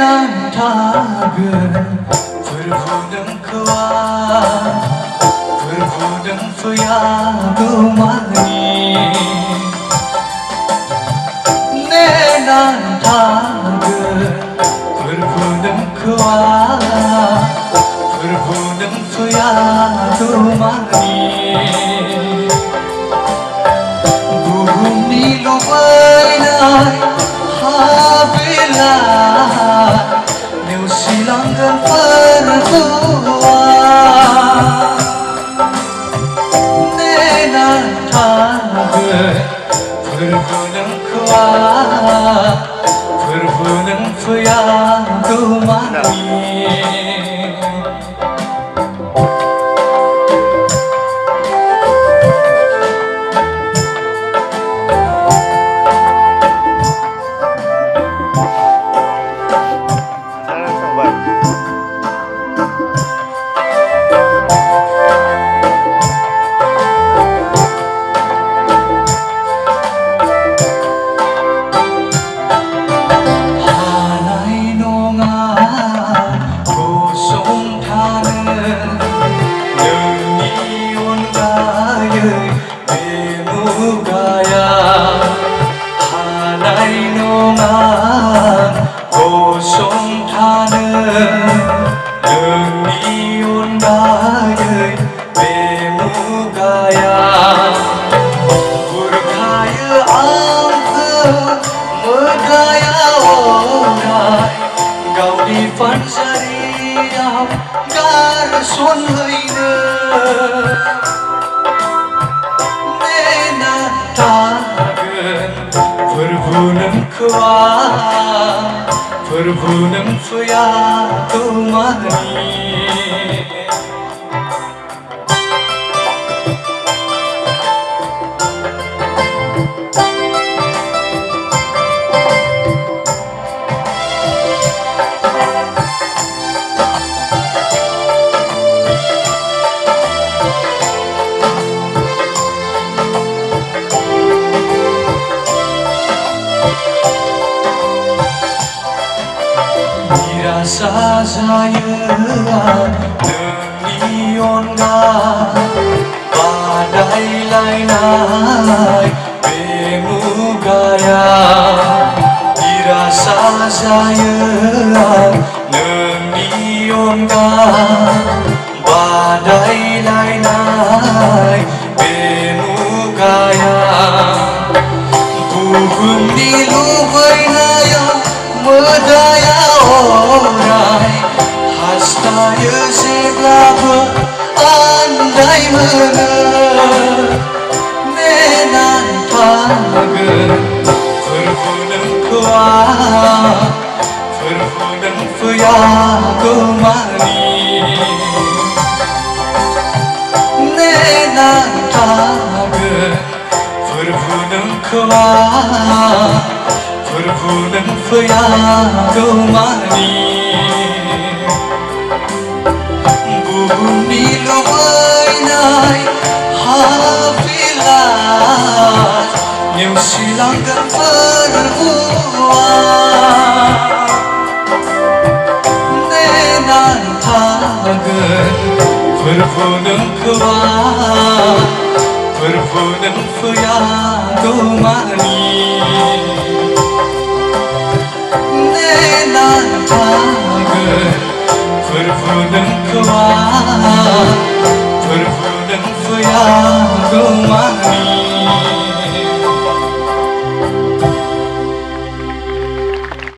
난다근 불부는 그와 불부는 그야 그만이 내 난다근 불부는 그와 불부는 그야 그만이 bumi lupai nai habila nếu silang gần pertua nena tagun perpunang kua perpunang fuya kumani xuân hơi nơ nena tagun perpunang kua perpunang fuya kumani Sajaya demi onga badai lainai bemugaya dirasa saya demi onga badai lainai bemugaya buhun di lubai naya medaya orai hastaya sebelaba andai mana nenan tagun perpunang kua perpunang fuya kumani nenan tagun perpunang kua perpunang fuya kumani bumi lubai nai hafilat nếu silang gần pertua nenan tagun perpunang kua perpunang fuya kumani nenan tagun perpunang kua perpunang fuya